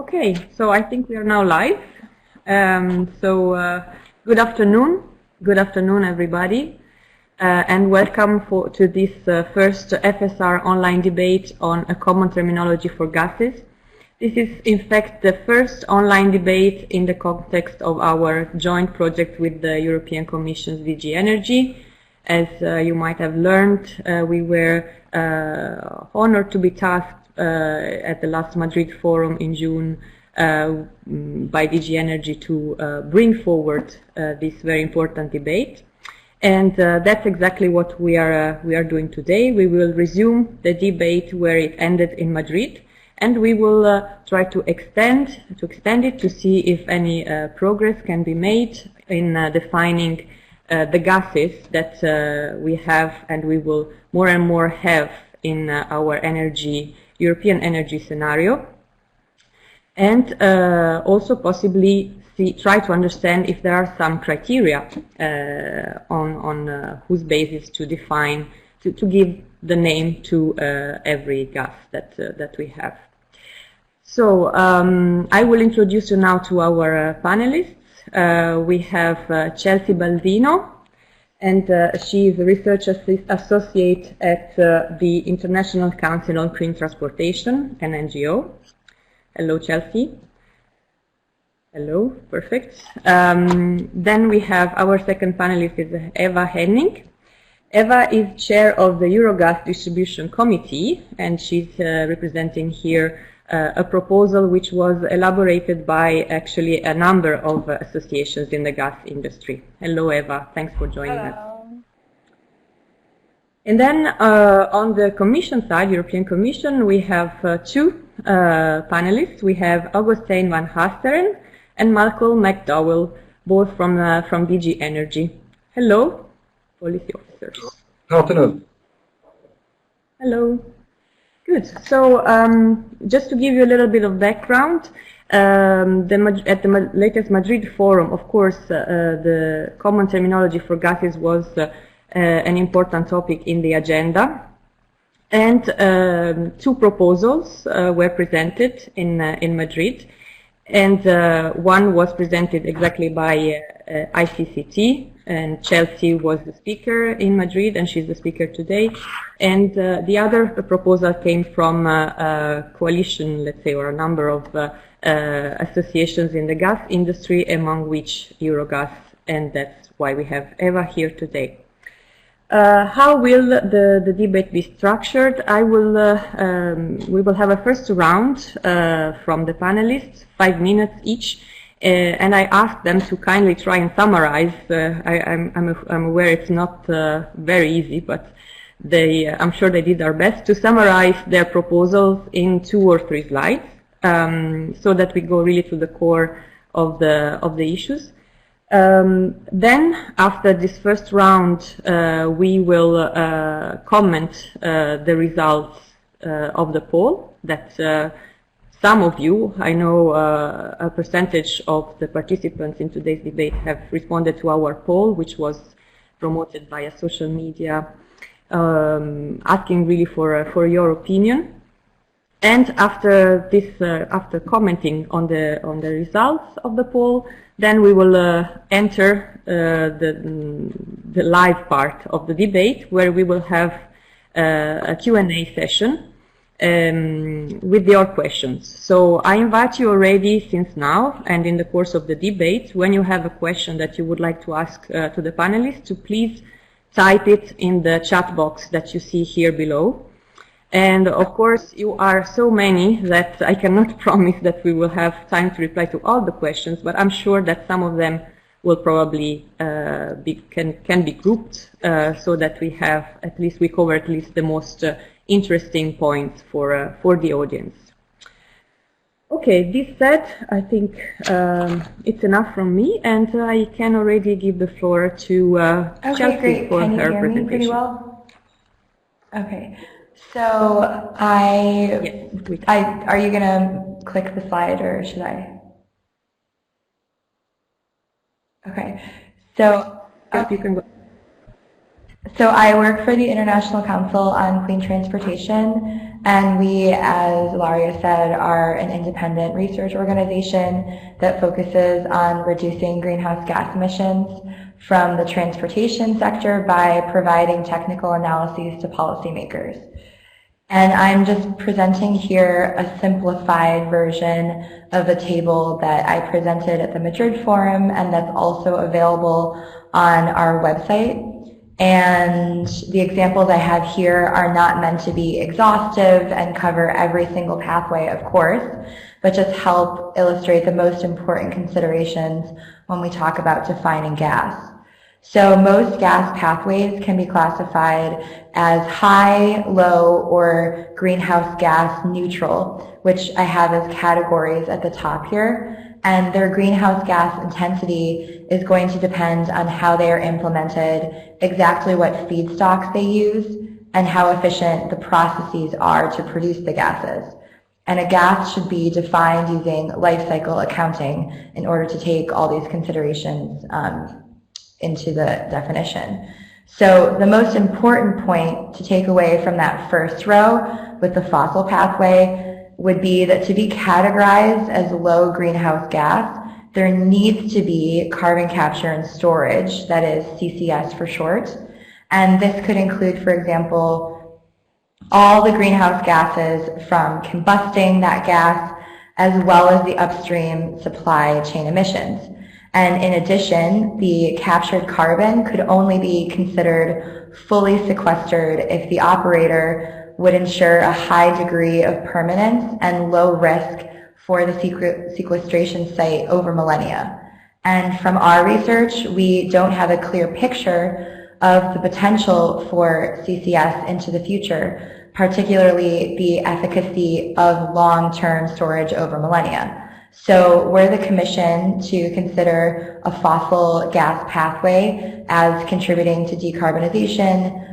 Okay, so I think we are now live. Good afternoon everybody, and welcome to this first FSR online debate on a common terminology for gases. This is in fact the first online debate in the context of our joint project with the European Commission's DG Energy. As you might have learned, we were honored to be tasked at the last Madrid Forum in June by DG Energy to bring forward this very important debate. And that's exactly what we are doing today. We will resume the debate where it ended in Madrid, and we will try to extend it to see if any progress can be made in defining the gases that we have and we will more and more have in our European energy scenario, and also possibly try to understand if there are some criteria on whose basis to define, to give the name to every gas that we have. So I will introduce you now to our panelists. We have Chelsea Baldino, and she is a research associate at the International Council on Clean Transportation, an NGO. Hello, Chelsea. Hello, perfect. Then we have our second panelist is Eva Hennig. Eva is chair of the Eurogas Distribution Committee, and she's representing here a proposal which was elaborated by actually a number of associations in the gas industry. Hello, Eva. Thanks for joining us. And then on the Commission side, European Commission, we have two panelists. We have Augustijn van Haasteren and Malcolm McDowell, both from DG Energy. Hello, policy officers. Good afternoon. Hello. Good. So just to give you a little bit of background, at the latest Madrid Forum, of course, the common terminology for gases was an important topic in the agenda. And two proposals were presented in Madrid. And one was presented exactly by ICCT, and Chelsea was the speaker in Madrid, and she's the speaker today. And the other proposal came from a coalition, let's say, or a number of associations in the gas industry, among which Eurogas, and that's why we have Eva here today. How will the debate be structured? We will have a first round from the panelists, 5 minutes each, and I asked them to kindly try and summarize. I'm aware it's not very easy, but I'm sure they did their best to summarize their proposals in 2 or 3 slides, so that we go really to the core of the issues. Then, after this first round, we will comment the results of the poll that some of you, I know a percentage of the participants in today's debate have responded to our poll, which was promoted via social media, asking really for your opinion. And after this, after commenting on the results of the poll, then we will enter the live part of the debate, where we will have a Q&A session with your questions. So I invite you already since now and in the course of the debate, when you have a question that you would like to ask to the panelists, to please type it in the chat box that you see here below. And of course, you are so many that I cannot promise that we will have time to reply to all the questions, but I'm sure that some of them will probably can be grouped so that we cover at least the most interesting points for the audience. Okay, this said, I think it's enough from me, and I can already give the floor to Chelsea for her presentation. Can you hear me pretty well? Okay. So are you going to click the slide, or should I? Okay. So you can go. So I work for the International Council on Clean Transportation, And we, as Ilaria said, are an independent research organization that focuses on reducing greenhouse gas emissions from the transportation sector by providing technical analyses to policymakers. And I'm just presenting here a simplified version of a table that I presented at the Madrid Forum, and that's also available on our website. And the examples I have here are not meant to be exhaustive and cover every single pathway, of course, but just help illustrate the most important considerations when we talk about defining gas. So most gas pathways can be classified as high, low, or greenhouse gas neutral, which I have as categories at the top here. And their greenhouse gas intensity is going to depend on how they are implemented, exactly what feedstocks they use, and how efficient the processes are to produce the gases. And a gas should be defined using life cycle accounting in order to take all these considerations into the definition. So the most important point to take away from that first row with the fossil pathway would be that to be categorized as low greenhouse gas, there needs to be carbon capture and storage, that is CCS for short. And this could include, for example, all the greenhouse gases from combusting that gas, as well as the upstream supply chain emissions. And in addition, the captured carbon could only be considered fully sequestered if the operator would ensure a high degree of permanence and low risk for the sequestration site over millennia. And from our research, we don't have a clear picture of the potential for CCS into the future, particularly the efficacy of long-term storage over millennia. So we're the commission to consider a fossil gas pathway as contributing to decarbonization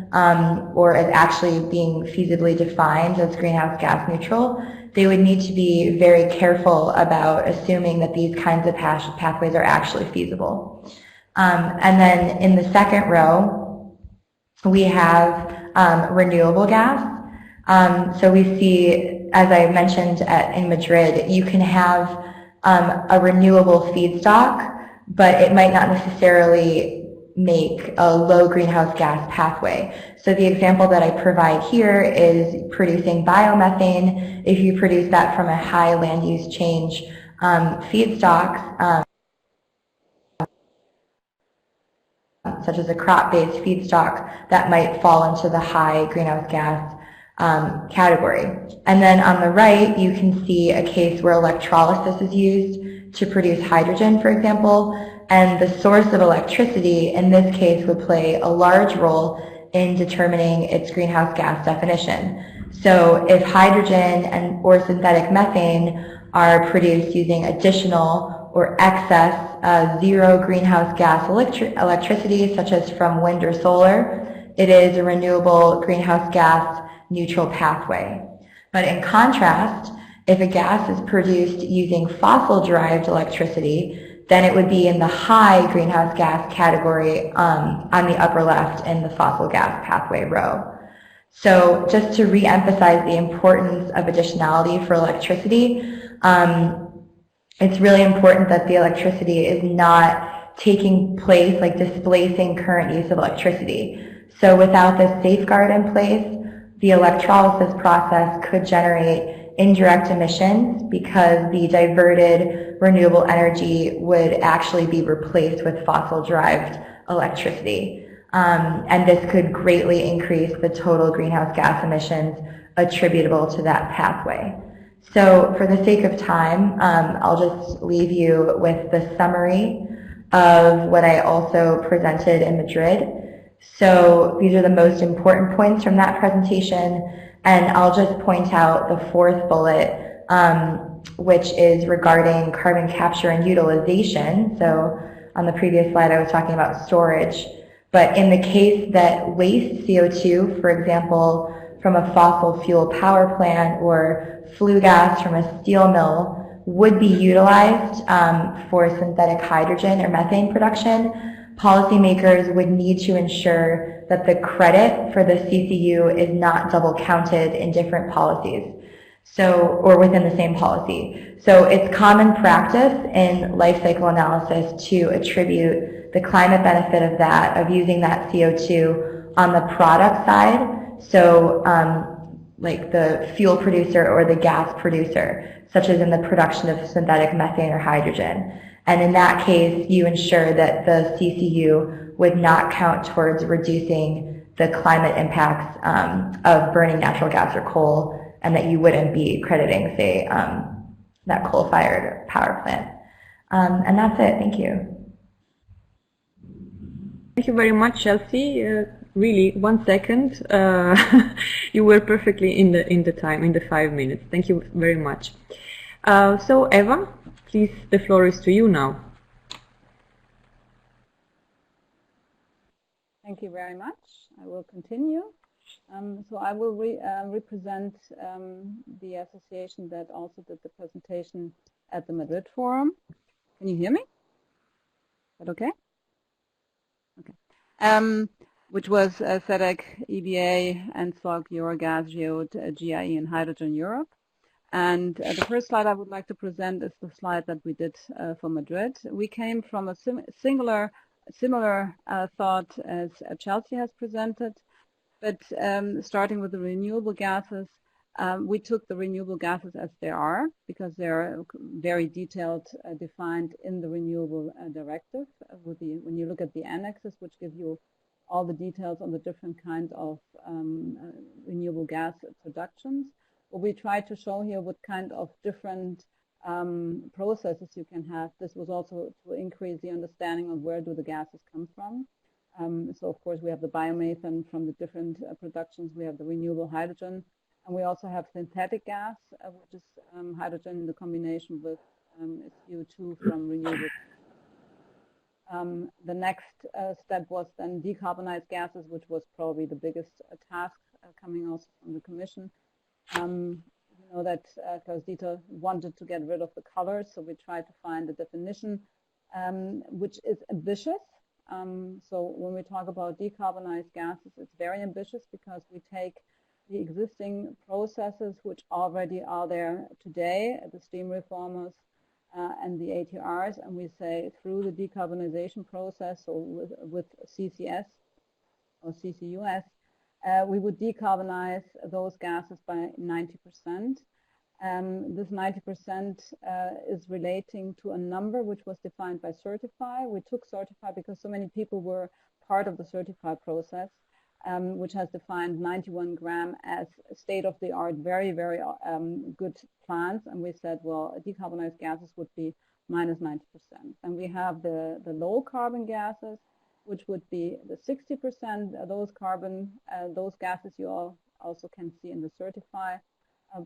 or as actually being feasibly defined as greenhouse gas neutral. They would need to be very careful about assuming that these kinds of pathways are actually feasible. And then in the second row, we have renewable gas. So we see, as I mentioned in Madrid, you can have a renewable feedstock, but it might not necessarily make a low greenhouse gas pathway. So the example that I provide here is producing biomethane. If you produce that from a high land use change feedstock, such as a crop-based feedstock, that might fall into the high greenhouse gas category. And then on the right, you can see a case where electrolysis is used to produce hydrogen, for example, and the source of electricity in this case would play a large role in determining its greenhouse gas definition. So if hydrogen or synthetic methane are produced using additional or excess zero greenhouse gas electricity, such as from wind or solar, it is a renewable greenhouse gas neutral pathway. But in contrast, if a gas is produced using fossil-derived electricity, then it would be in the high greenhouse gas category on the upper left in the fossil gas pathway row. So just to re-emphasize the importance of additionality for electricity, it's really important that the electricity is not taking place, like displacing current use of electricity. So without this safeguard in place, the electrolysis process could generate indirect emissions because the diverted renewable energy would actually be replaced with fossil-derived electricity. And this could greatly increase the total greenhouse gas emissions attributable to that pathway. So for the sake of time, I'll just leave you with the summary of what I also presented in Madrid. So these are the most important points from that presentation, and I'll just point out the fourth bullet, which is regarding carbon capture and utilization. So on the previous slide I was talking about storage, but in the case that waste CO2, for example, from a fossil fuel power plant or flue gas from a steel mill would be utilized for synthetic hydrogen or methane production, policymakers would need to ensure that the credit for the CCU is not double counted in different policies, or within the same policy. So it's common practice in life cycle analysis to attribute the climate benefit of using that CO2 on the product side, so like the fuel producer or the gas producer, such as in the production of synthetic methane or hydrogen. And in that case, you ensure that the CCU would not count towards reducing the climate impacts of burning natural gas or coal, and that you wouldn't be crediting, say, that coal-fired power plant. And that's it. Thank you. Thank you very much, Chelsea. Really, 1 second. You were perfectly in the time, in the 5 minutes. Thank you very much. So Eva, please, the floor is to you now. Thank you very much. I will continue. So I will represent the association that also did the presentation at the Madrid Forum. Can you hear me? Is that okay? Okay. Which was SEDEC, EBA, NSOC, Eurogas, GEOD, GIE, and Hydrogen Europe. And the first slide I would like to present is the slide that we did for Madrid. We came from a similar thought as Chelsea has presented, but starting with the renewable gases, we took the renewable gases as they are, because they're very detailed, defined in the renewable directive. When you look at the annexes, which give you all the details on the different kinds of renewable gas productions. What we tried to show here, what kind of different processes you can have. This was also to increase the understanding of where do the gases come from. So of course we have the biomethane from the different productions. We have the renewable hydrogen, and we also have synthetic gas, which is hydrogen in the combination with CO2 from renewable. The next step was then decarbonized gases, which was probably the biggest task coming also from the Commission. You know that Klaus-Dieter wanted to get rid of the colors, so we tried to find a definition which is ambitious. So when we talk about decarbonized gases, it's very ambitious because we take the existing processes which already are there today, the steam reformers and the ATRs, and we say through the decarbonization process, so with CCS or CCUS, we would decarbonize those gases by 90%. This 90% is relating to a number which was defined by Certify. We took Certify because so many people were part of the Certify process, which has defined 91 gram as state-of-the-art, very, very good plants. And we said, well, decarbonized gases would be minus 90%. And we have the low carbon gases, which would be the 60%. Those gases you also can see in the Certify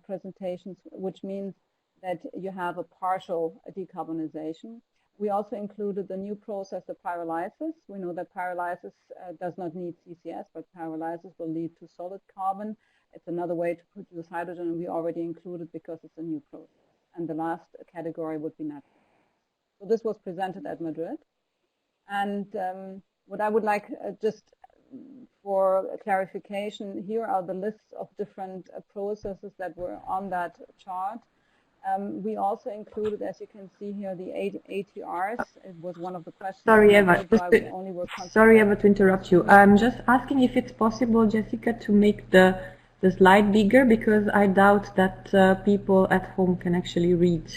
presentations, which means that you have a partial decarbonization. We also included the new process of pyrolysis. We know that pyrolysis does not need CCS, but pyrolysis will lead to solid carbon. It's another way to produce hydrogen, and we already included because it's a new process. And the last category would be natural. So this was presented at Madrid. And what I would like just for clarification, here are the lists of different processes that were on that chart. We also included, as you can see here, the ATRs. It was one of the questions. Sorry, Eva. Sorry, Eva, to interrupt you. I'm just asking if it's possible, Jessica, to make the slide bigger, because I doubt that people at home can actually read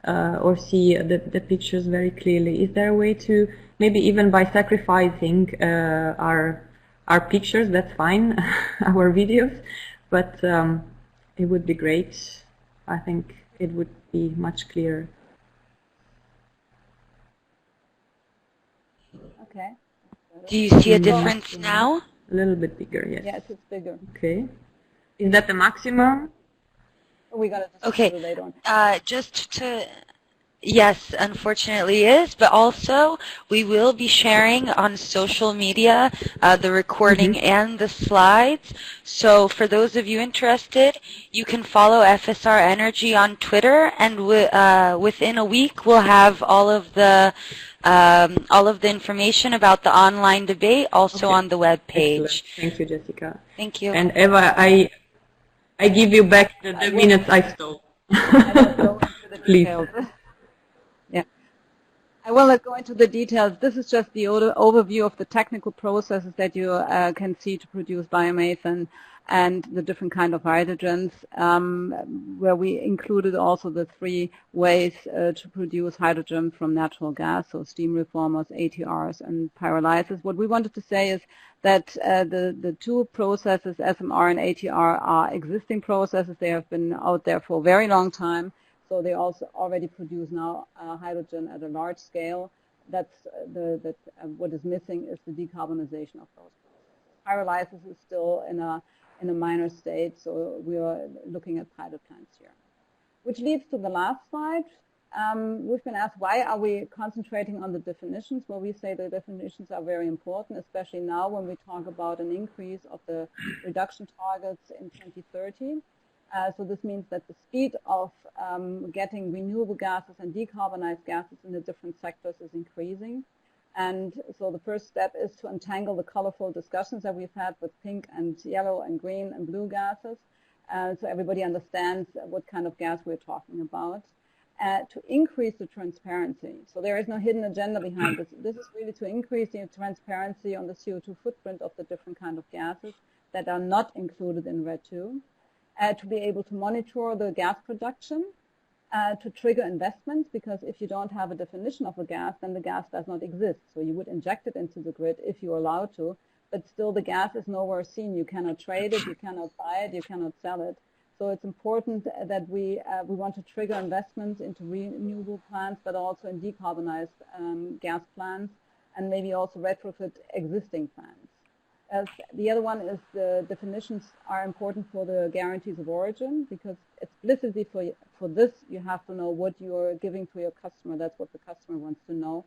or see the pictures very clearly. Is there a way to, maybe even by sacrificing our pictures, that's fine, our videos, but it would be great. I think it would be much clearer. Okay. Do you see a difference now? A little bit bigger, yes. Yes, it's bigger. Okay. Is that the maximum? We got it. Okay. Later on. Just to... Yes, unfortunately is, but also we will be sharing on social media the recording and the slides. So for those of you interested, you can follow FSR Energy on Twitter, and within a week we'll have all of the all of the information about the online debate also on the web page. Excellent. Thank you, Jessica. Thank you. And Eva, I give you back the minutes I stole. I don't go into the Please. details. Yeah. I will not go into the details. This is just the overview of the technical processes that you can see to produce biomethane and the different kind of hydrogens, where we included also the 3 ways to produce hydrogen from natural gas, so steam reformers, ATRs, and pyrolysis. What we wanted to say is that the 2 processes, SMR and ATR, are existing processes. They have been out there for a very long time, so they also already produce now hydrogen at a large scale. That's what is missing is the decarbonization of those processes. Pyrolysis is still in a minor state, so we are looking at pilot plants here. Which leads to the last slide. We've been asked, why are we concentrating on the definitions? Well, we say the definitions are very important, especially now when we talk about an increase of the reduction targets in 2030. So this means that the speed of getting renewable gases and decarbonized gases in the different sectors is increasing. And so the first step is to untangle the colorful discussions that we've had with pink and yellow and green and blue gases, so everybody understands what kind of gas we're talking about. To increase the transparency. So there is no hidden agenda behind this. This is really to increase the transparency on the CO2 footprint of the different kind of gases that are not included in RED II. To be able to monitor the gas production. To trigger investments, because if you don't have a definition of a gas, then the gas does not exist. So you would inject it into the grid if you're allowed to, but still the gas is nowhere seen. You cannot trade it, you cannot buy it, you cannot sell it. So it's important that we want to trigger investments into renewable plants, but also in decarbonized gas plants, and maybe also retrofit existing plants. The other one is the definitions are important for the guarantees of origin, because explicitly for this you have to know what you're giving to your customer. That's what the customer wants to know.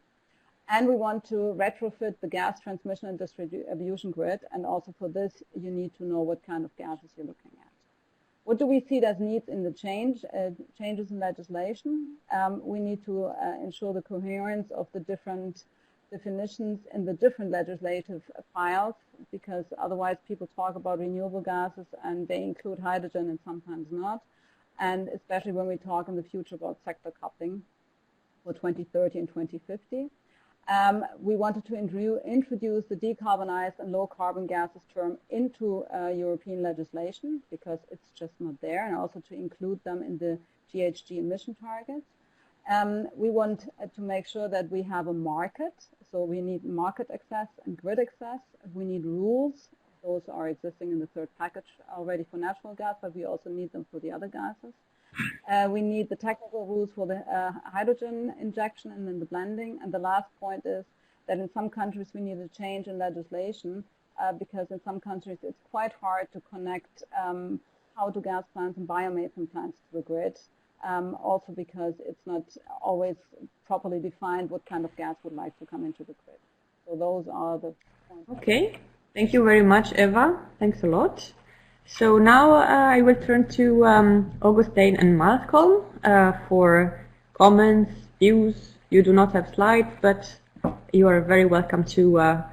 And we want to retrofit the gas transmission and distribution grid, and also for this you need to know what kind of gases you're looking at. What do we see as needs in the changes in legislation? We need to ensure the coherence of the different definitions in the different legislative files, because otherwise people talk about renewable gases and they include hydrogen and sometimes not, and especially when we talk in the future about sector coupling for 2030 and 2050. We wanted to introduce the decarbonized and low carbon gases term into European legislation, because it's just not there, and also to include them in the GHG emission targets. We want to make sure that we have a market, so we need market access and grid access. We need rules. Those are existing in the 3rd package already for natural gas, but we also need them for the other gases. We need the technical rules for the hydrogen injection and then the blending. And the last point is that in some countries we need a change in legislation, because in some countries it's quite hard to connect how-to-gas plants and biomethane plants to the grid. Also because it's not always properly defined what kind of gas would like to come into the grid. So those are the points. Okay, thank you very much, Eva. Thanks a lot. So now I will turn to Augustijn and Malcolm for comments, views. You do not have slides, but you are very welcome to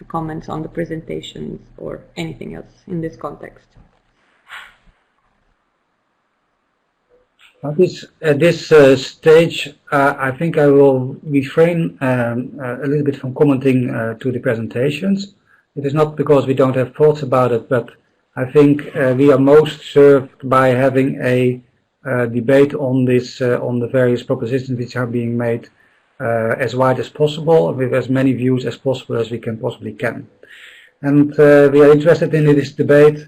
comment on the presentations or anything else in this context. At this stage, I think I will refrain a little bit from commenting to the presentations. It is not because we don't have thoughts about it, but I think we are most served by having a debate on this, on the various propositions which are being made as wide as possible, with as many views as possible as we can possibly can. And we are interested in this debate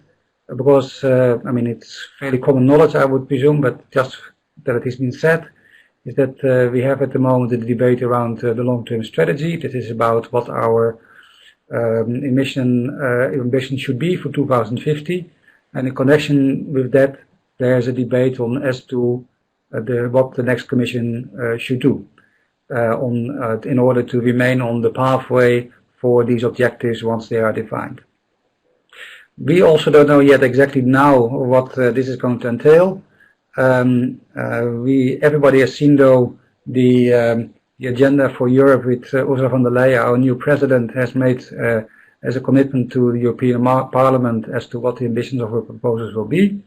because, I mean, it's fairly common knowledge, I would presume, but just that it has been said, is that we have at the moment a debate around the long-term strategy. That is about what our ambition should be for 2050. And in connection with that, there's a debate on as to what the next Commission should do in order to remain on the pathway for these objectives once they are defined. We also don't know yet exactly now what this is going to entail. Everybody has seen, though, the the agenda for Europe with Ursula von der Leyen, our new president, has made as a commitment to the European Parliament as to what the ambitions of her proposals will be.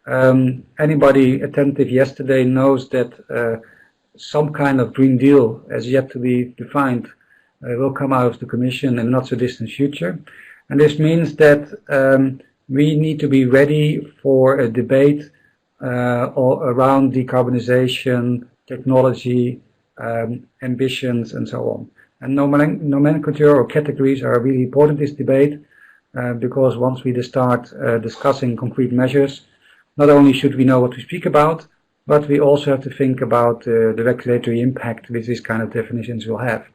Anybody attentive yesterday knows that some kind of Green Deal, as yet to be defined, will come out of the Commission in the not so distant future. And this means that we need to be ready for a debate around decarbonisation, technology, ambitions, and so on. And nomenclature or categories are really important in this debate because once we start discussing concrete measures, not only should we know what we speak about, but we also have to think about the regulatory impact which this kind of definitions will have.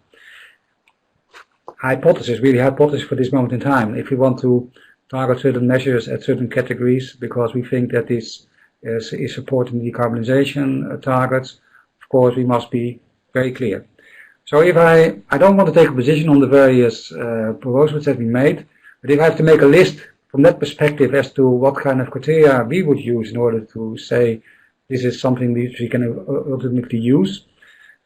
Hypothesis for this moment in time. If we want to target certain measures at certain categories because we think that this is supporting decarbonisation targets, of course we must be very clear. So if I don't want to take a position on the various proposals that we made, but if I have to make a list from that perspective as to what kind of criteria we would use in order to say this is something which we can ultimately use,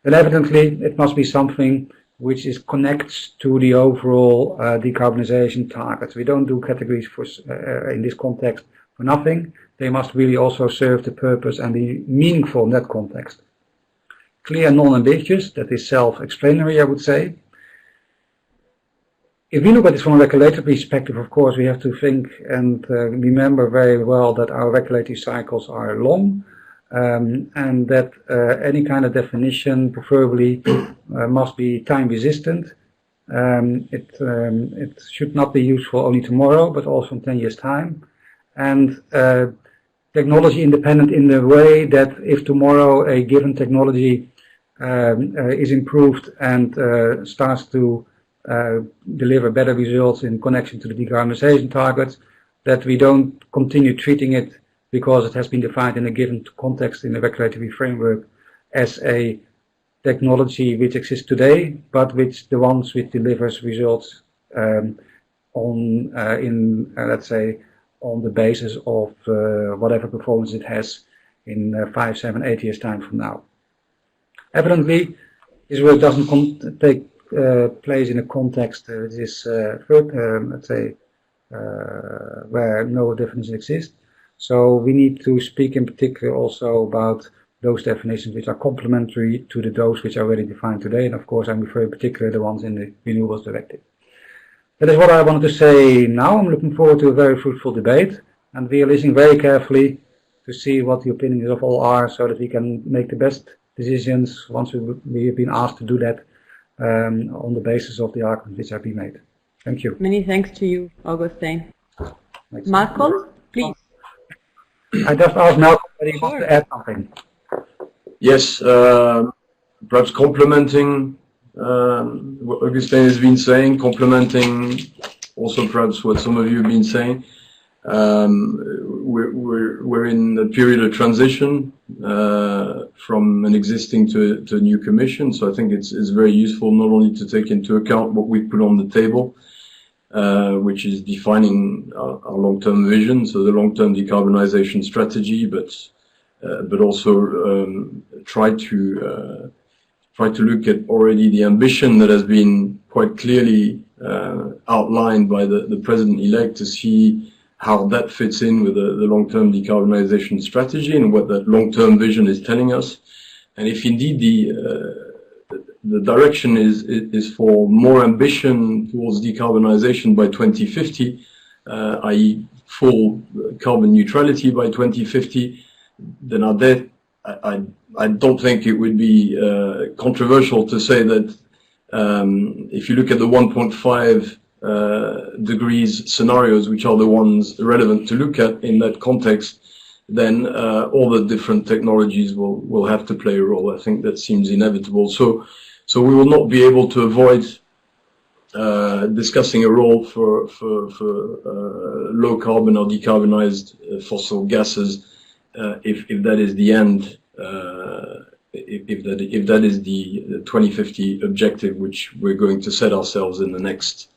then evidently it must be something which connects to the overall decarbonisation targets. We don't do categories for, in this context for nothing. They must really also serve the purpose and be meaningful in that context. Clear and non-ambitious, that is self-explanatory, I would say. If we look at this from a regulatory perspective, of course, we have to think and remember very well that our regulatory cycles are long, and that any kind of definition, preferably, must be time-resistant. It should not be useful only tomorrow, but also in 10 years' time. And technology independent in the way that if tomorrow a given technology is improved and starts to deliver better results in connection to the decarbonisation targets, that we don't continue treating it because it has been defined in a given context in a regulatory framework as a technology which exists today, but which the ones which delivers results let's say, on the basis of whatever performance it has in 5, 7, 8 years' time from now. Evidently, this work doesn't take place in a context let's say, where no definition exists. So we need to speak in particular also about those definitions which are complementary to those which are already defined today, and of course I'm referring particularly to the ones in the Renewables Directive. That is what I wanted to say now. I'm looking forward to a very fruitful debate, and we are listening very carefully to see what the opinions of all are, so that we can make the best decisions once we have been asked to do that on the basis of the arguments which have been made. Thank you. Many thanks to you, Augustijn. Malcolm, please. I just asked Malcolm whether he wants to add something. Yes, perhaps complementing what Augustijn has been saying, complementing also perhaps what some of you have been saying. We're in a period of transition from an existing to a new commission, so I think it's very useful not only to take into account what we put on the table, which is defining our long-term vision, so the long-term decarbonisation strategy, but also try to look at already the ambition that has been quite clearly outlined by the president-elect, to see how that fits in with the long-term decarbonisation strategy and what that long-term vision is telling us. And if indeed the direction is for more ambition towards decarbonisation by 2050, i.e. full carbon neutrality by 2050, then I don't think it would be controversial to say that if you look at the 1.5 degrees scenarios, which are the ones relevant to look at in that context, then all the different technologies will have to play a role. I think that seems inevitable. So we will not be able to avoid discussing a role for low carbon or decarbonized fossil gases if that is the end. If that is the 2050 objective, which we're going to set ourselves in the next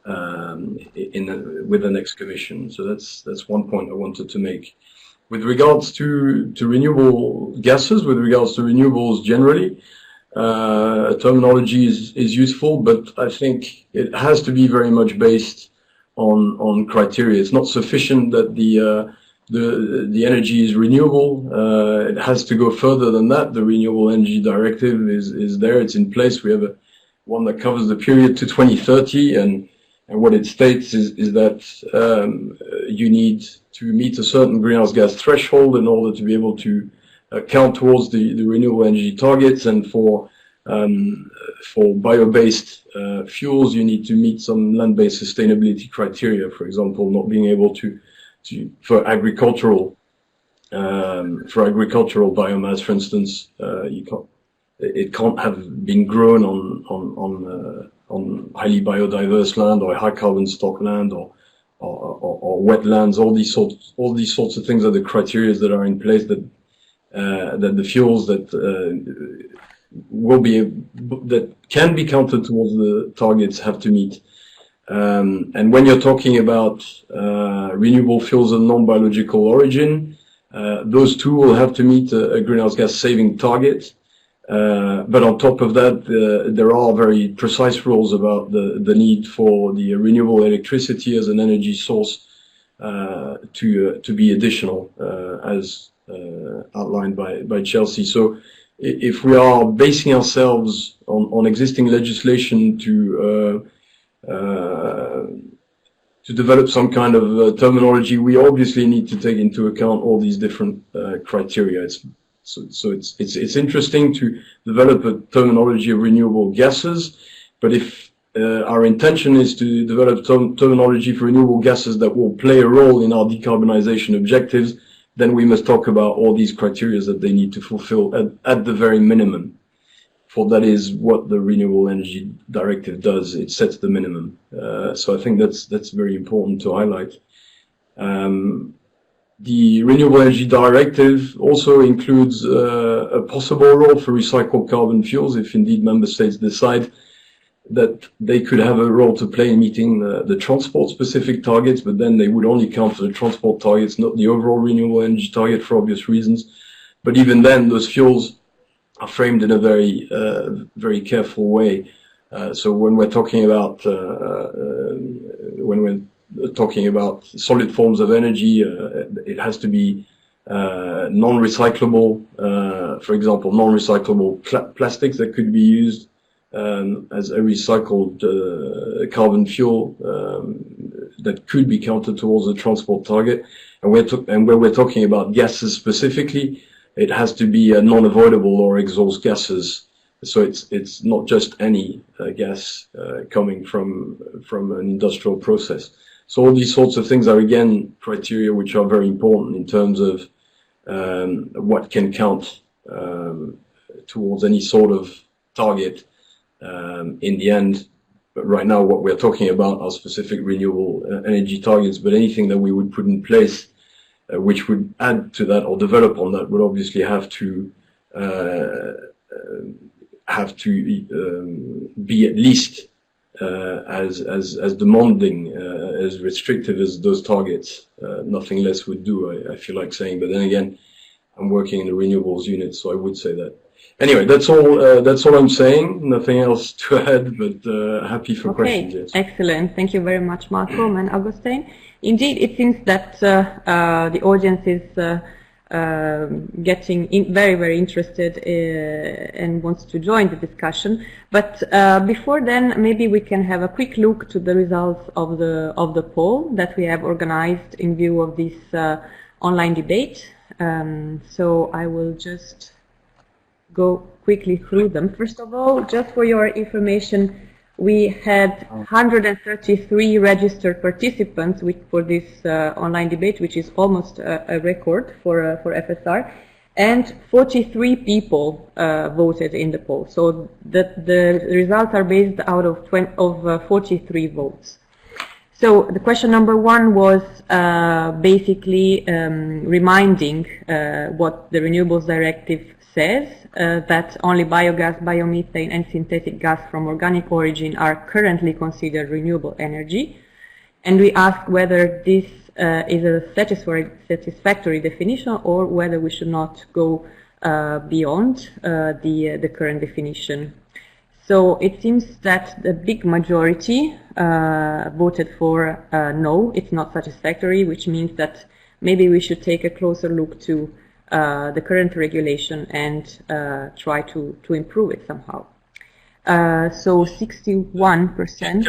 with the next commission. So that's one point I wanted to make. With regards to renewable gases, with regards to renewables generally, terminology is useful, but I think it has to be very much based on criteria. It's not sufficient that the energy is renewable. It has to go further than that. The Renewable Energy Directive is there. It's in place. We have one that covers the period to 2030, and what it states is that you need to meet a certain greenhouse gas threshold in order to be able to count towards the renewable energy targets, and for bio-based fuels, you need to meet some land-based sustainability criteria. For example, not being able to for agricultural biomass, for instance, it can't have been grown on highly biodiverse land or high carbon stock land or wetlands. All these sorts of things are the criteria that are in place that the fuels that can be counted towards the targets have to meet. And when you're talking about renewable fuels of non-biological origin, those two will have to meet a greenhouse gas saving target. But on top of that, there are very precise rules about the need for the renewable electricity as an energy source to be additional, as outlined by Chelsea. So if we are basing ourselves on existing legislation to develop some kind of terminology, we obviously need to take into account all these different criteria. So it's interesting to develop a terminology of renewable gases, but if our intention is to develop terminology for renewable gases that will play a role in our decarbonization objectives, then we must talk about all these criteria that they need to fulfill at the very minimum. For that is what the Renewable Energy Directive does. It sets the minimum. So I think that's very important to highlight. The Renewable Energy Directive also includes a possible role for recycled carbon fuels if indeed member states decide that they could have a role to play in meeting the transport-specific targets, but then they would only count for the transport targets, not the overall renewable energy target for obvious reasons. But even then, those fuels are framed in a very, very careful way. So when we're talking about solid forms of energy, it has to be non-recyclable. For example, non-recyclable plastics that could be used as a recycled carbon fuel that could be counted towards the transport target. And when we're talking about gases specifically, it has to be non-avoidable or exhaust gases. So it's not just any gas coming from an industrial process. So all these sorts of things are again criteria which are very important in terms of what can count towards any sort of target in the end. But right now what we're talking about are specific renewable energy targets, but anything that we would put in place which would add to that or develop on that would obviously have to be at least as demanding, as restrictive as those targets. Nothing less would do, I feel like saying. But then again, I'm working in the renewables unit, so I would say that. Anyway, that's all I'm saying. Nothing else to add, but happy for questions. Yes. Excellent. Thank you very much, Malcolm and Augustijn. Indeed, it seems that the audience is getting very, very interested and wants to join the discussion. But before then, maybe we can have a quick look to the results of the poll that we have organized in view of this online debate. So I will just go quickly through them. First of all, just for your information, we had 133 registered participants for this online debate, which is almost a record for FSR, and 43 people voted in the poll. So the results are based out of 43 votes. So the question number one was basically reminding what the Renewables Directive says, that only biogas, biomethane and synthetic gas from organic origin are currently considered renewable energy. And we asked whether this is a satisfactory definition or whether we should not go beyond the current definition. So it seems that the big majority voted for no, it's not satisfactory, which means that maybe we should take a closer look to the current regulation and try to improve it somehow. So 61%.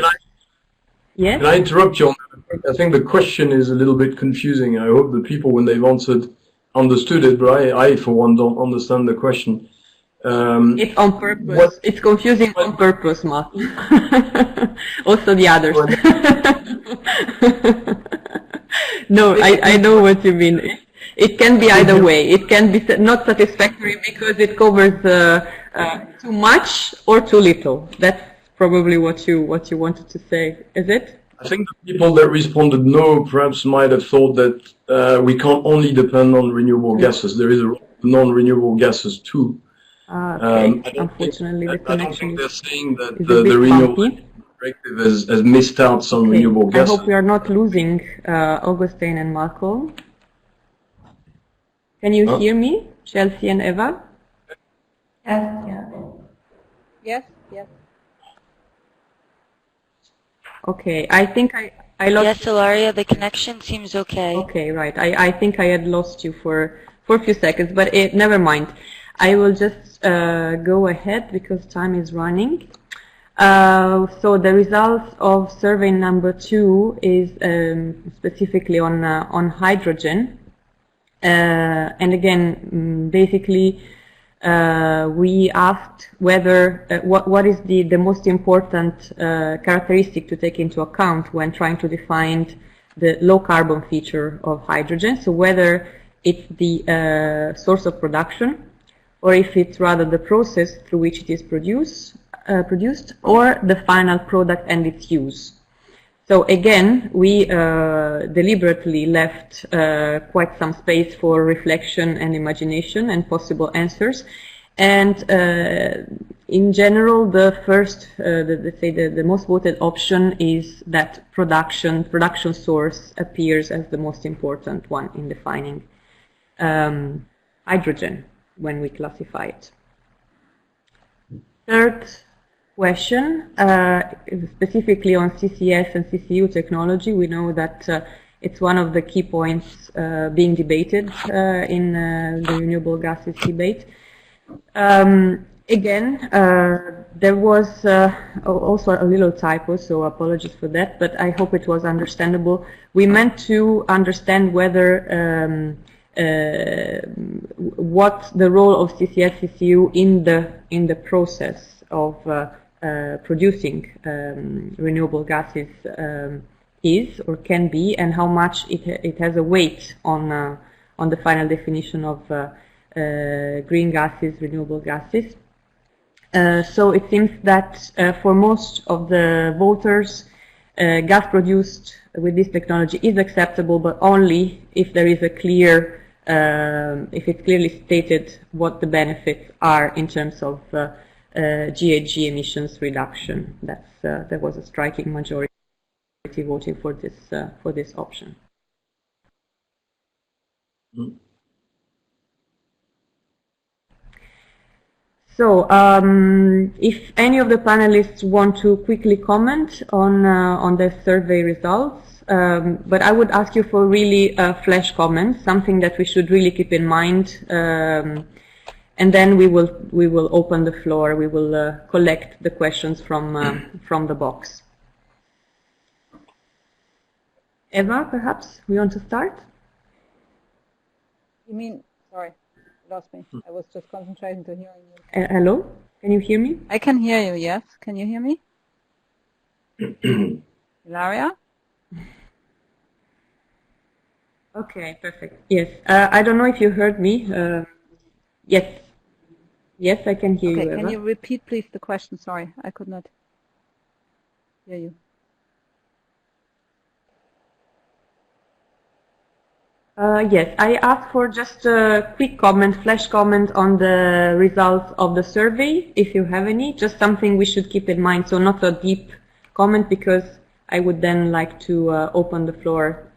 Yes? Can I interrupt you on that? I think the question is a little bit confusing. I hope the people, when they've answered, understood it, but I for one, don't understand the question. It's on purpose. It's confusing on purpose, Mark. Also the others. No, I know what you mean. It can be either way. It can be not satisfactory because it covers too much or too little. That's probably what you wanted to say, is it? I think the people that responded no perhaps might have thought that we can't only depend on renewable gases. There is a role for non-renewable gases too. Okay. Unfortunately, the connection. I don't think they're saying that the renewable directive has missed out some renewable gases. I hope we are not losing Augustijn and Marco. Can you hear me, Chelsea and Eva? Yes, yes. Okay, I think I lost. Yes, Ilaria, the connection seems okay. Okay, right. I think I had lost you for a few seconds, but never mind. I will just go ahead because time is running. So the results of survey number 2 is specifically on hydrogen. And again, basically, we asked whether what is the most important characteristic to take into account when trying to define the low carbon feature of hydrogen. So whether it's the source of production, or if it's rather the process through which it is produced, or the final product and its use. So again, we deliberately left quite some space for reflection and imagination and possible answers. And in general, the first, let's say the most voted option is that production source appears as the most important one in defining hydrogen when we classify it. Third question, specifically on CCS and CCU technology, we know that it's one of the key points being debated in the renewable gases debate. Again, there was also a little typo, so apologies for that, but I hope it was understandable. We meant to understand whether what the role of CCS, CCU in the process of producing renewable gases is or can be, and how much it has a weight on the final definition of green gases, renewable gases. So it seems that for most of the voters, gas produced with this technology is acceptable, but only if there is a clear, if it's clearly stated what the benefits are in terms of GHG emissions reduction. There was a striking majority voting for this option. So, if any of the panelists want to quickly comment on the survey results, but I would ask you for really flash comments, something that we should really keep in mind, and then we will open the floor. We will collect the questions from the box. Eva, perhaps we want to start. You mean? Sorry. Lost me. I was just concentrating to hearing you. Hello? Can you hear me? I can hear you, yes. Can you hear me? Ilaria? Okay, perfect. Yes. I don't know if you heard me. Yes. Yes, I can hear you, Eva. Can you repeat, please, the question? Sorry, I could not hear you. Yes, I asked for just a quick comment, flash comment on the results of the survey, if you have any, just something we should keep in mind, so not a deep comment, because I would then like to open the floor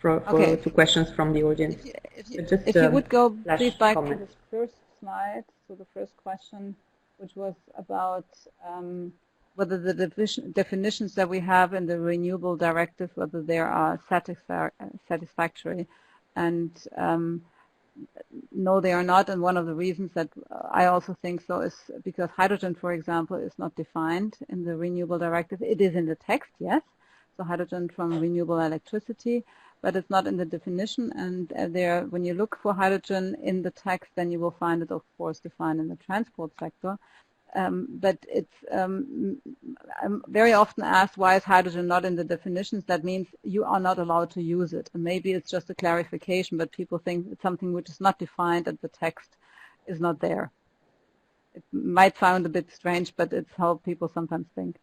to questions from the audience. If you would go please back comment. to the first slide, so the first question, which was about whether the definitions that we have in the Renewable Directive, whether they are satisfactory. And no, they are not. And one of the reasons that I also think so is because hydrogen, for example, is not defined in the Renewable Directive. It is in the text, yes. So hydrogen from renewable electricity, but it's not in the definition. And when you look for hydrogen in the text, then you will find it, of course, defined in the transport sector. But it's I'm very often asked, why is hydrogen not in the definitions? That means you are not allowed to use it. And maybe it's just a clarification, but people think it's something which is not defined and the text is not there. It might sound a bit strange, but it's how people sometimes think.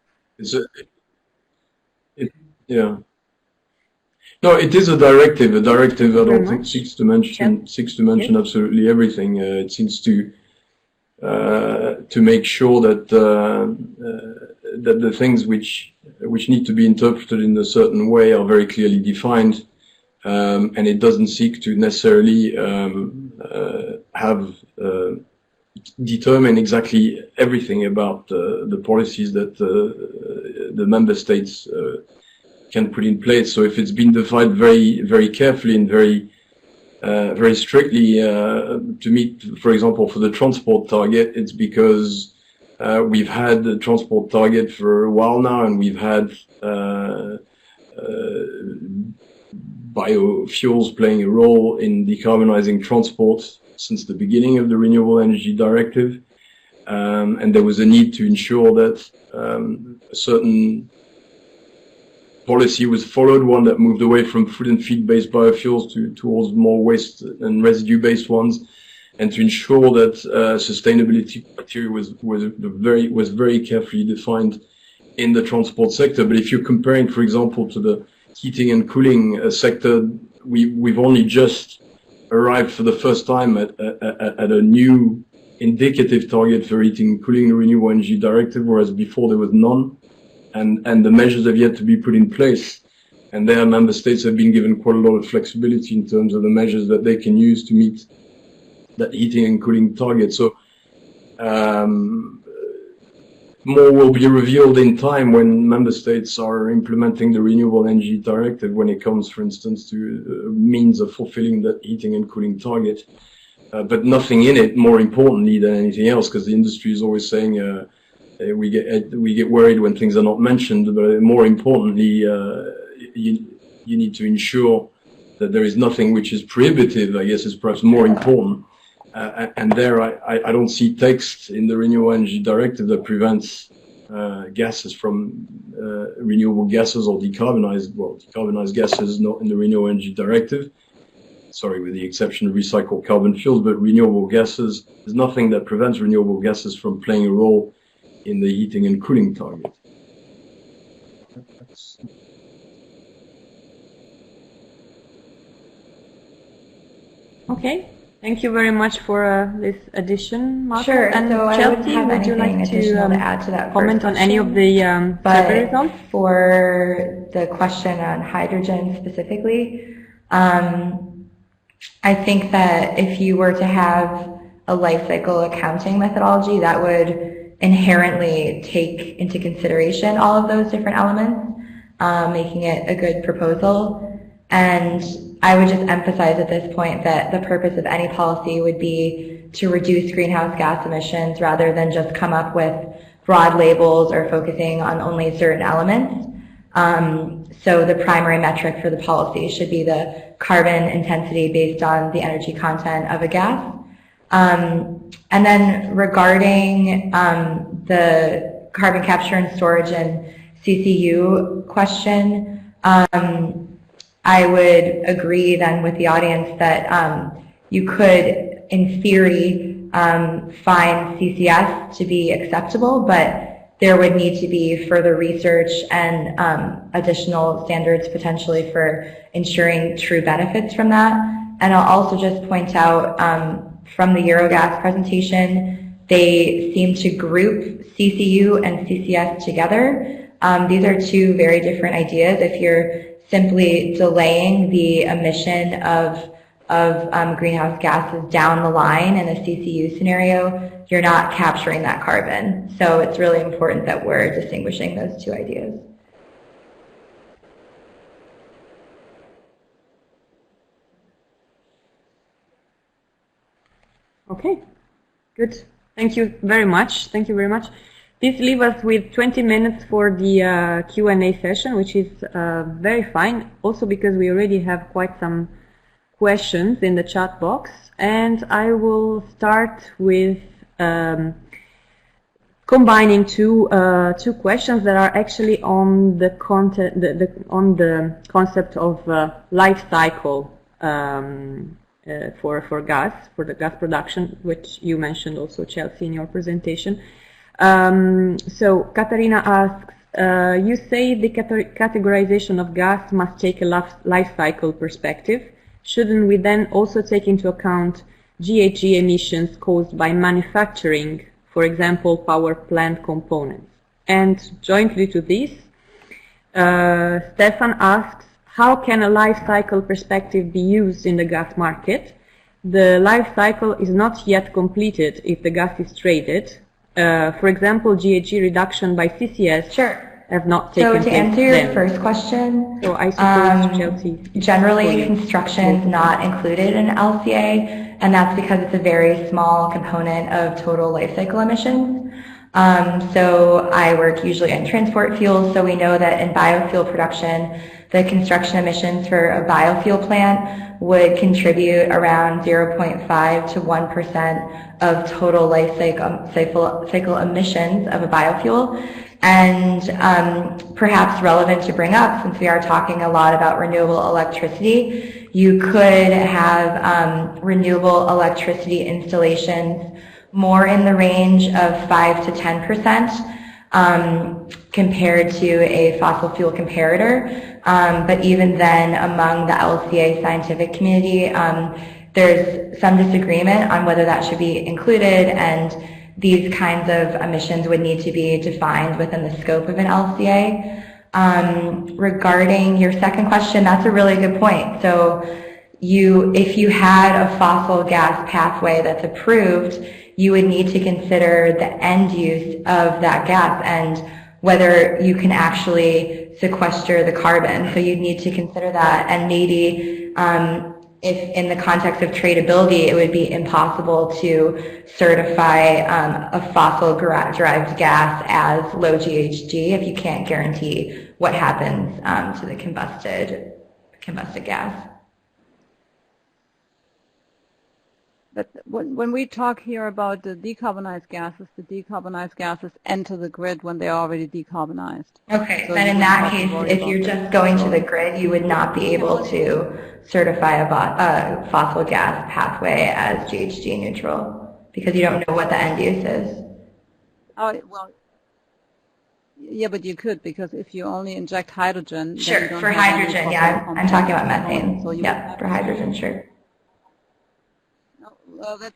Yeah. No, it is a directive. A directive, I don't think seeks to mention absolutely everything. It seems to make sure that that the things which need to be interpreted in a certain way are very clearly defined, and it doesn't seek to necessarily determine exactly everything about the policies that the member states can put in place. So if it's been defined very, very carefully and very strictly to meet, for example, for the transport target, it's because we've had the transport target for a while now, and we've had biofuels playing a role in decarbonizing transport since the beginning of the Renewable Energy Directive, and there was a need to ensure that a certain policy was followed, one that moved away from food and feed-based biofuels towards more waste and residue-based ones, and to ensure that sustainability criteria was very carefully defined in the transport sector. But if you're comparing, for example, to the heating and cooling sector, we've only just arrived for the first time at a new indicative target for heating and cooling, the Renewable Energy Directive, whereas before there was none. And the measures have yet to be put in place. And there, member states have been given quite a lot of flexibility in terms of the measures that they can use to meet that heating and cooling target. So more will be revealed in time when member states are implementing the Renewable Energy Directive, when it comes, for instance, to means of fulfilling that heating and cooling target. But nothing in it more importantly than anything else, because the industry is always saying we get worried when things are not mentioned, but more importantly, you need to ensure that there is nothing which is prohibitive, I guess is perhaps more important. And there I don't see text in the Renewable Energy Directive that prevents gases from renewable gases or decarbonized gases not in the Renewable Energy Directive. Sorry, with the exception of recycled carbon fuels, but renewable gases, there's nothing that prevents renewable gases from playing a role in the heating and cooling target. Okay, thank you very much for this addition, Martha. Sure. And so Chelsea, would you like to add to that comment on any of the survey results? For the question on hydrogen specifically, I think that if you were to have a life cycle accounting methodology, that would inherently take into consideration all of those different elements, making it a good proposal. And I would just emphasize at this point that the purpose of any policy would be to reduce greenhouse gas emissions rather than just come up with broad labels or focusing on only certain elements. So the primary metric for the policy should be the carbon intensity based on the energy content of a gas. And then regarding the carbon capture and storage and CCU question, I would agree then with the audience that you could, in theory, find CCS to be acceptable, but there would need to be further research and additional standards potentially for ensuring true benefits from that. And I'll also just point out from the Eurogas presentation, they seem to group CCU and CCS together. These are two very different ideas. If you're simply delaying the emission of greenhouse gases down the line in a CCU scenario, you're not capturing that carbon. So it's really important that we're distinguishing those two ideas. Okay, good. Thank you very much. Thank you very much. This leaves us with 20 minutes for the Q&A session, which is very fine, also because we already have quite some questions in the chat box. And I will start with combining two questions that are actually on the on the concept of life cycle for gas, for the gas production, which you mentioned also, Chelsea, in your presentation. So Katarina asks, you say the categorization of gas must take a life cycle perspective. Shouldn't we then also take into account GHG emissions caused by manufacturing, for example, power plant components? And jointly to this, Stefan asks, how can a life cycle perspective be used in the gas market? The life cycle is not yet completed if the gas is traded. For example, GHG reduction by CCS have not taken place. So to answer your first question, so I suppose Chelsea, generally construction is not included in LCA, and that's because it's a very small component of total life cycle emissions. So I work usually in transport fuels, so we know that in biofuel production, the construction emissions for a biofuel plant would contribute around 0.5 to 1% of total life cycle emissions of a biofuel. And perhaps relevant to bring up, since we are talking a lot about renewable electricity, you could have renewable electricity installations more in the range of 5 to 10%. Compared to a fossil fuel comparator. But even then, among the LCA scientific community, there's some disagreement on whether that should be included, and these kinds of emissions would need to be defined within the scope of an LCA. Regarding your second question, that's a really good point. So if you had a fossil gas pathway that's approved, you would need to consider the end use of that gas and whether you can actually sequester the carbon. So you'd need to consider that, and maybe if in the context of tradability, it would be impossible to certify a fossil-derived gas as low GHG if you can't guarantee what happens to the combusted gas. But when we talk here about the decarbonized gases enter the grid when they are already decarbonized. Okay, so then in that case, if you're just going to the grid, you would not be able to certify a fossil gas pathway as GHG neutral because you don't know what the end use is. Oh, well, yeah, but you could, because if you only inject hydrogen. Sure, for hydrogen, yeah, I'm talking about methane. So yeah, for hydrogen, sure. Well, that's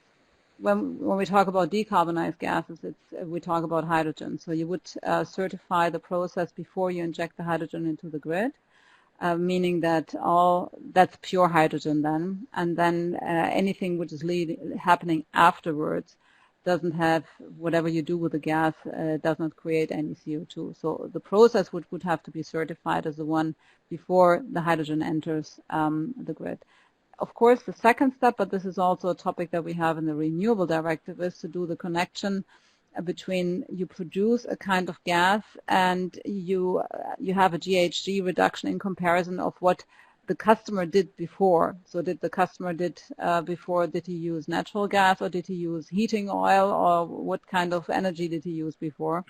when we talk about decarbonized gases, we talk about hydrogen. So you would certify the process before you inject the hydrogen into the grid, meaning that that's pure hydrogen then, and then anything which is happening afterwards doesn't have, whatever you do with the gas, does not create any CO2. So the process would have to be certified as the one before the hydrogen enters the grid. Of course, the second step, but this is also a topic that we have in the Renewable Directive, is to do the connection between you produce a kind of gas and you have a GHG reduction in comparison of what the customer did before. So did the customer before, did he use natural gas or did he use heating oil, or what kind of energy did he use before?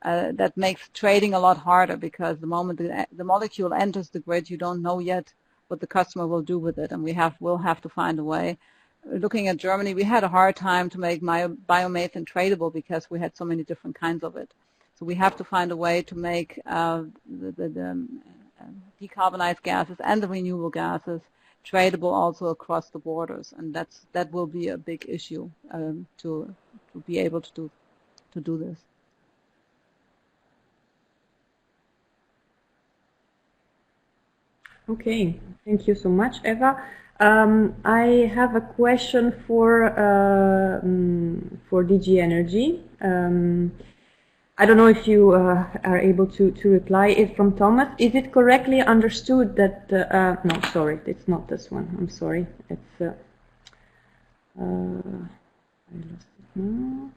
That makes trading a lot harder, because the moment the molecule enters the grid, you don't know yet what the customer will do with it, and we'll have to find a way. Looking at Germany, we had a hard time to make biomethane tradable because we had so many different kinds of it. So we have to find a way to make the decarbonized gases and the renewable gases tradable also across the borders, and that will be a big issue to be able to do this. Okay, thank you so much, Eva. I have a question for DG Energy. I don't know if you are able to reply. It's from Thomas. Is it correctly understood that, no, sorry, it's not this one. I'm sorry. It's, I lost it now.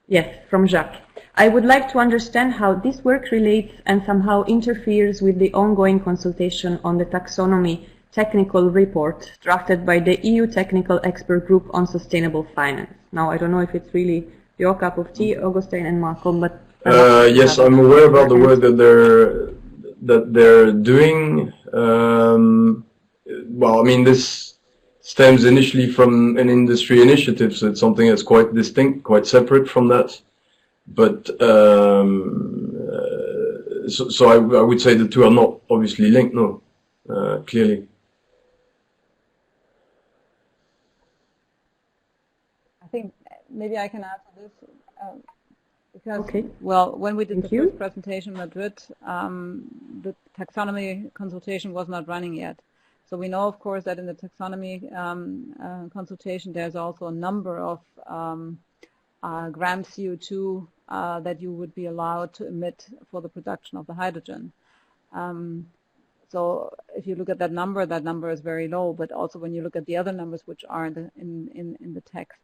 Yes, from Jacques. I would like to understand how this work relates and somehow interferes with the ongoing consultation on the taxonomy technical report drafted by the EU Technical Expert Group on Sustainable Finance. Now, I don't know if it's really your cup of tea, Augustijn and Malcolm, but yes, I'm aware about the work that they're doing. Well, I mean, this stems initially from an industry initiative, so it's something that's quite distinct, quite separate from that. But so I would say the two are not obviously linked, no, clearly. I think maybe I can answer this because, okay. well, when we did the first presentation in Madrid, the taxonomy consultation was not running yet. So we know, of course, that in the taxonomy consultation, there's also a number of grams CO2 that you would be allowed to emit for the production of the hydrogen. So if you look at that number is very low. But also when you look at the other numbers which are in the text,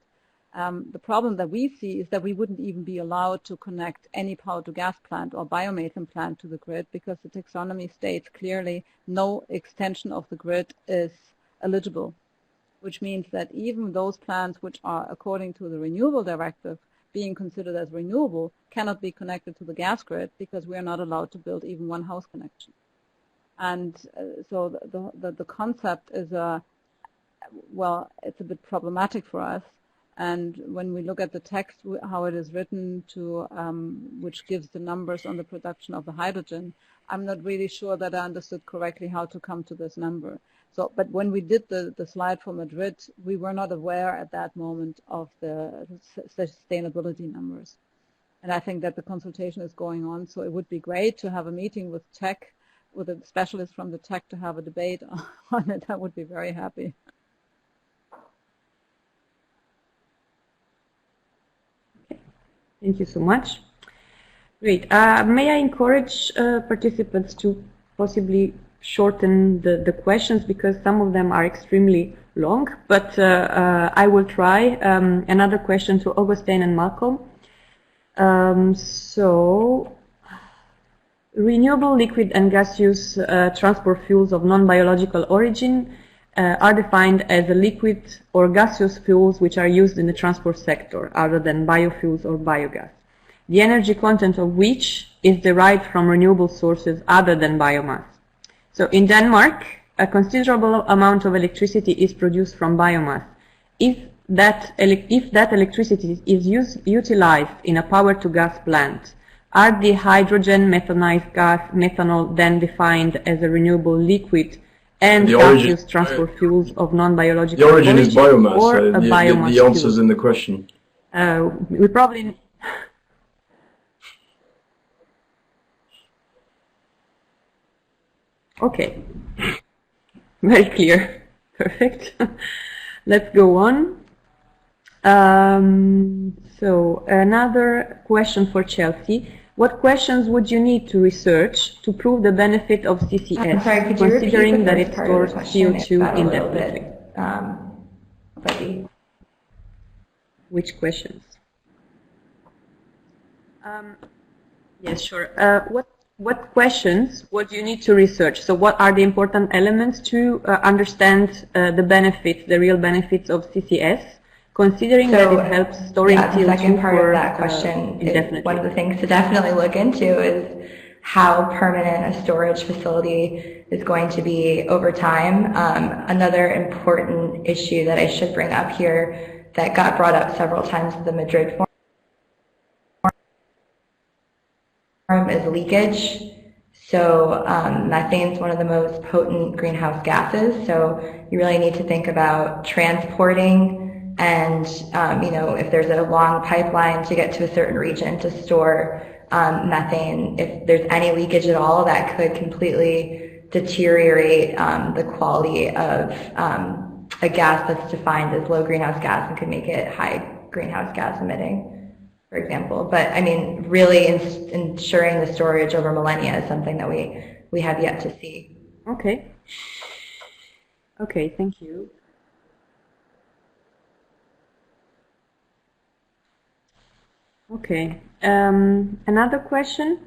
the problem that we see is that we wouldn't even be allowed to connect any power-to-gas plant or biomethane plant to the grid because the taxonomy states clearly no extension of the grid is eligible, which means that even those plants which are, according to the Renewable Directive, being considered as renewable cannot be connected to the gas grid because we are not allowed to build even one house connection. And so the concept is, well, it's a bit problematic for us. And when we look at the text, how it is written to, which gives the numbers on the production of the hydrogen, I'm not really sure that I understood correctly how to come to this number. So, but when we did the slide for Madrid, we were not aware at that moment of the sustainability numbers. And I think that the consultation is going on, so it would be great to have a meeting with tech, with a specialist from the tech to have a debate on it. I would be very happy. Thank you so much. Great. May I encourage participants to possibly shorten the questions because some of them are extremely long, but I will try. Another question to Augustijn and Malcolm. So, renewable liquid and gaseous transport fuels of non-biological origin are defined as a liquid or gaseous fuels which are used in the transport sector other than biofuels or biogas, the energy content of which is derived from renewable sources other than biomass. So in Denmark, a considerable amount of electricity is produced from biomass. If that electricity is utilized in a power-to-gas plant, are the hydrogen, methanized gas, methanol then defined as a renewable liquid and gaseous transport fuels of non-biological origin? The origin is biomass. Or a biomass the answer is in the question. We probably... Okay. Very clear. Perfect. Let's go on. So another question for Chelsea. What questions would you need to research to prove the benefit of CCS, I'm sorry, could you considering that it part of the stores question? CO2 indefinitely? Fuzzy. Which questions? Yes, sure. What questions would you need to research? So what are the important elements to understand the benefits, the real benefits of CCS? Considering that it helps storing CO2 the second part for of that question indefinitely. One of the things to definitely look into is how permanent a storage facility is going to be over time. Another important issue that I should bring up here that got brought up several times at the Madrid Forum is leakage. So methane is one of the most potent greenhouse gases. So you really need to think about transporting and, you know, if there's a long pipeline to get to a certain region to store methane, if there's any leakage at all, that could completely deteriorate the quality of a gas that's defined as low greenhouse gas and could make it high greenhouse gas emitting, for example. But I mean, really ensuring the storage over millennia is something that we have yet to see. Okay. Okay, thank you. Okay, another question.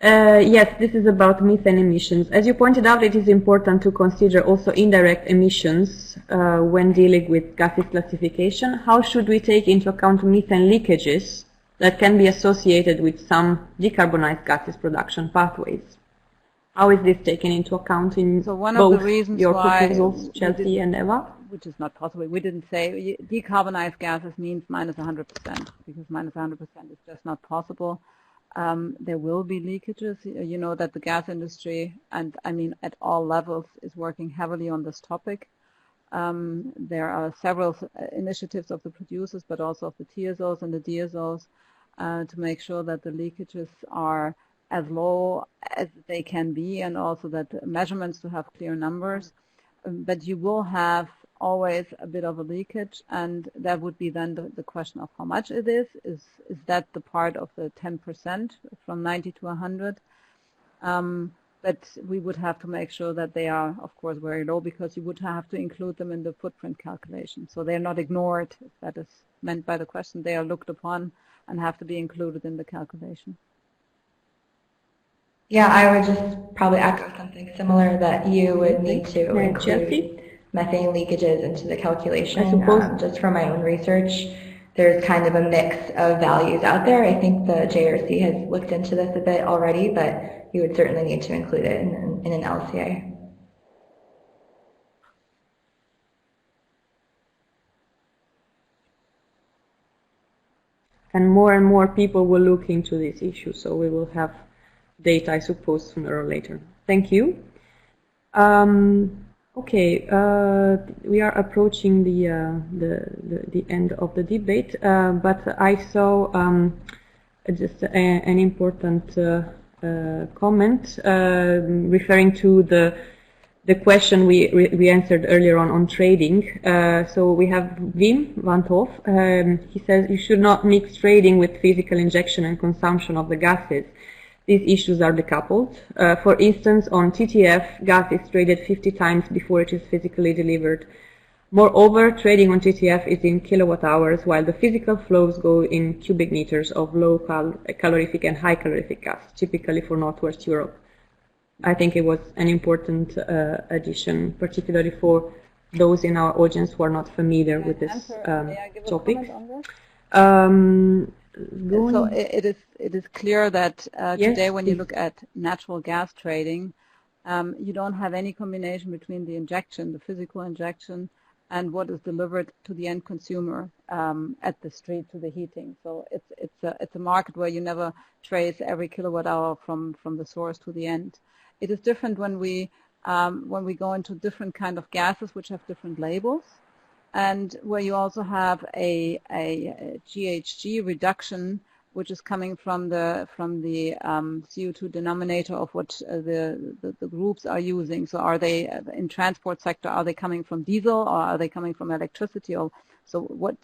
Yes, this is about methane emissions. As you pointed out, it is important to consider also indirect emissions when dealing with gases classification. How should we take into account methane leakages that can be associated with some decarbonized gases production pathways? How is this taken into account in so one both of the reasons your why proposals, Chelsea and Eva? Which is not possible. We didn't say decarbonized gases means minus 100%, because minus 100% is just not possible. There will be leakages. You know that the gas industry, and I mean at all levels, is working heavily on this topic. There are several initiatives of the producers, but also of the TSOs and the DSOs, to make sure that the leakages are as low as they can be, and also that measurements to have clear numbers. But you will have always a bit of a leakage, and that would be then the question of how much it is. Is that the part of the 10% from 90 to 100? But we would have to make sure that they are, of course, very low, because you would have to include them in the footprint calculation. So they're not ignored, if that is meant by the question. They are looked upon and have to be included in the calculation. Yeah, I would just probably echo something similar, that you would need to include methane leakages into the calculation. Just from my own research, there's kind of a mix of values out there. I think the JRC has looked into this a bit already, but you would certainly need to include it in an LCA. And more people will look into this issue, so we will have data, I suppose, sooner or later. Thank you. Okay, we are approaching the end of the debate, but I saw just an important comment referring to the question we answered earlier on trading. So we have Wim van Hof. He says you should not mix trading with physical injection and consumption of the gases. These issues are decoupled. For instance, on TTF, gas is traded 50 times before it is physically delivered. Moreover, trading on TTF is in kilowatt hours, while the physical flows go in cubic meters of low calorific and high calorific gas, typically for Northwest Europe. I think it was an important addition, particularly for those in our audience who are not familiar with this topic. So it is clear that today, when you look at natural gas trading, you don't have any combination between the injection, the physical injection, and what is delivered to the end consumer at the street to the heating. So it's a market where you never trace every kilowatt hour from the source to the end. It is different when we go into different kind of gases which have different labels, and where you also have a GHG reduction, which is coming from the CO2 denominator of what the groups are using. So are they in transport sector? Are they coming from diesel, or are they coming from electricity? Or so what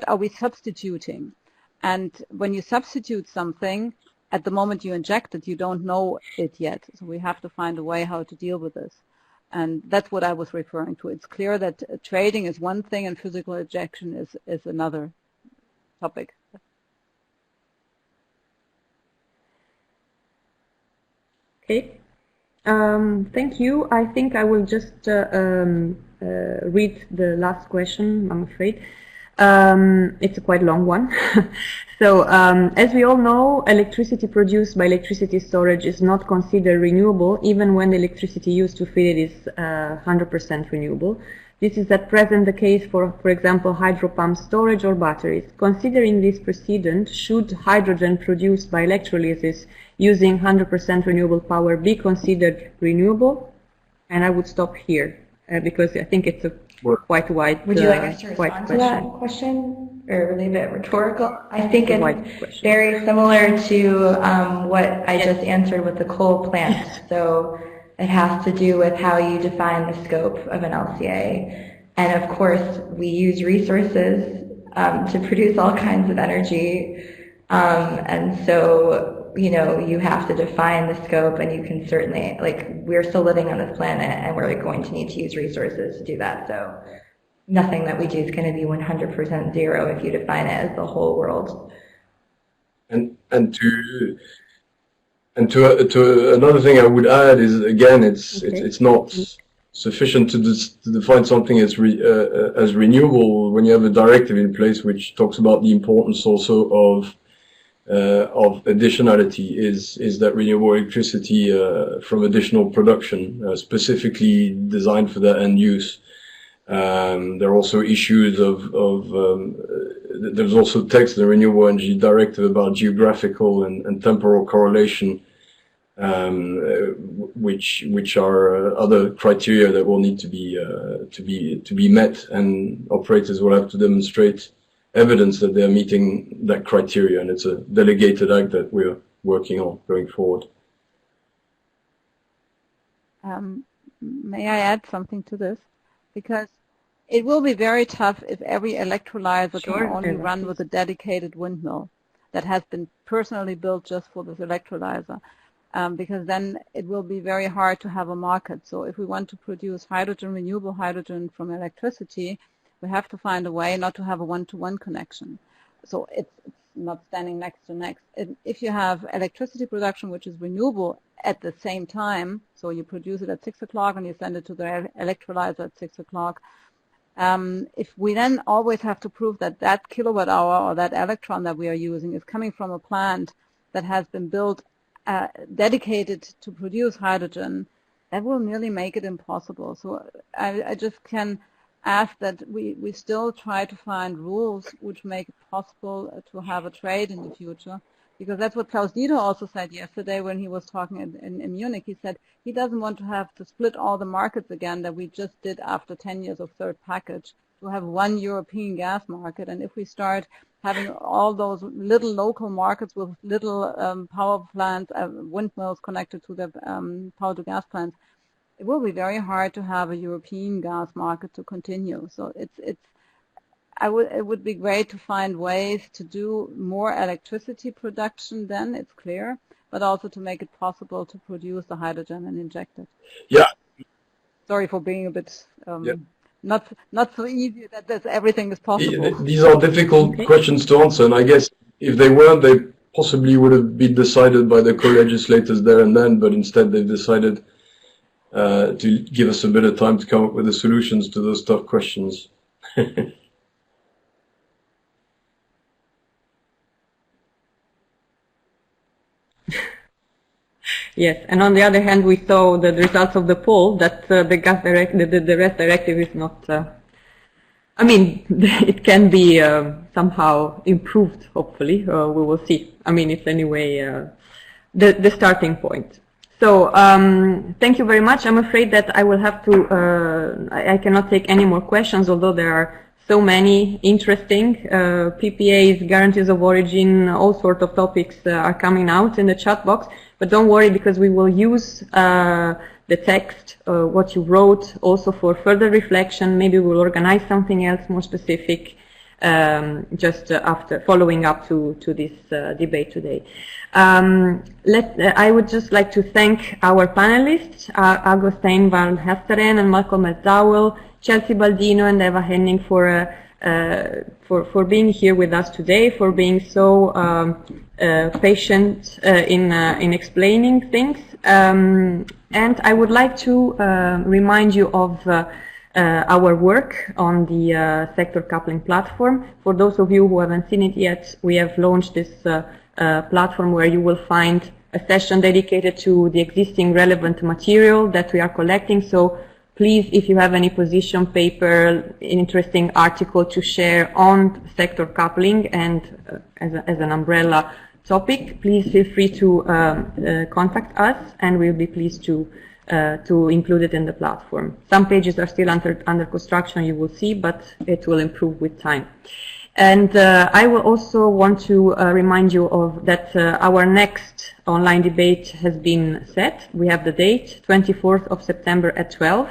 are we substituting? And when you substitute something, at the moment you inject it, you don't know it yet. So we have to find a way how to deal with this. And that's what I was referring to. It's clear that trading is one thing and physical injection is another topic. Okay. Thank you. I think I will just read the last question, I'm afraid. It's a quite long one. So, as we all know, electricity produced by electricity storage is not considered renewable, even when the electricity used to feed it is 100% renewable. This is at present the case for example, hydro pump storage or batteries. Considering this precedent, should hydrogen produced by electrolysis using 100% renewable power be considered renewable? And I would stop here because I think it's a quite wide Would you like us to respond to that question? or really a bit rhetorical. I think it's very similar to what I just answered with the coal plant. So it has to do with how you define the scope of an LCA. And of course, we use resources to produce all kinds of energy. And so, you know, you have to define the scope, and you can certainly, like, we're still living on this planet and we're going to need to use resources to do that. So nothing that we do is going to be 100% zero if you define it as the whole world. And to another thing I would add is, again, it's not sufficient to define something as renewable when you have a directive in place which talks about the importance also of additionality, is that renewable electricity from additional production, specifically designed for that end use. There are also issues there's also text in the Renewable Energy Directive about geographical and temporal correlation, which are other criteria that will need to be met, and operators will have to demonstrate evidence that they're meeting that criteria, and it's a delegated act that we're working on going forward. May I add something to this? Because it will be very tough if every electrolyzer can only run with a dedicated windmill that has been personally built just for this electrolyzer, because then it will be very hard to have a market. So if we want to produce hydrogen, renewable hydrogen from electricity, we have to find a way not to have a one-to-one connection. So it's not standing next to next. If you have electricity production which is renewable at the same time, so you produce it at 6 o'clock and you send it to the electrolyzer at 6 o'clock, if we then always have to prove that that kilowatt hour or that electron that we are using is coming from a plant that has been built dedicated to produce hydrogen, that will nearly make it impossible. So I just can ask that we still try to find rules which make it possible to have a trade in the future, because that's what Baldino also said yesterday when he was talking in Munich. He said he doesn't want to have to split all the markets again that we just did after 10 years of third package, to have one European gas market. And if we start having all those little local markets with little power plants, windmills connected to the power to gas plants, it will be very hard to have a European gas market to continue. So it would be great to find ways to do more electricity production then, it's clear, but also to make it possible to produce the hydrogen and inject it. Yeah. Sorry for being a bit not so easy that everything is possible. These are difficult questions to answer, and I guess if they weren't, they possibly would have been decided by the co-legislators there and then, but instead they've decided to give us a bit of time to come up with the solutions to those tough questions. Yes, and on the other hand, we saw the results of the poll that the RES directive is not. I mean, it can be somehow improved. Hopefully, we will see. I mean, it's anyway the starting point. So thank you very much. I'm afraid that I will have to. I cannot take any more questions, although there are so many interesting PPAs, guarantees of origin, all sorts of topics are coming out in the chat box. But don't worry, because we will use the text, what you wrote, also for further reflection. Maybe we'll organize something else more specific, just after following up to this debate today. I would just like to thank our panelists, Augustijn van Haasteren and Malcolm McDowell, Chelsea Baldino and Eva Hennig for being here with us today, for being so patient in explaining things. And I would like to remind you of our work on the sector coupling platform. For those of you who haven't seen it yet, we have launched this platform where you will find a session dedicated to the existing relevant material that we are collecting. So please, if you have any position paper, interesting article to share on sector coupling and as an umbrella topic, please feel free to contact us, and we'll be pleased to include it in the platform. Some pages are still under construction, you will see, but it will improve with time. And I will also want to remind you of that our next online debate has been set. We have the date, 24th of September at 12.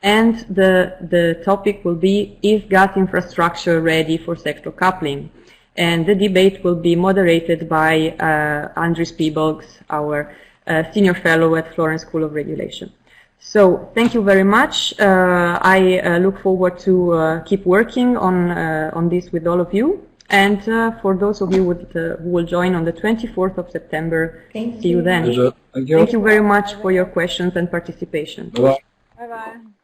And the topic will be, is gas infrastructure ready for sector coupling? And the debate will be moderated by Andris Peebles, our senior fellow at Florence School of Regulation. So thank you very much. I look forward to keep working on this with all of you. And for those of you who will join on the 24th of September, see you then. Thank you. Thank you very much for your questions and participation. Bye-bye. Bye-bye.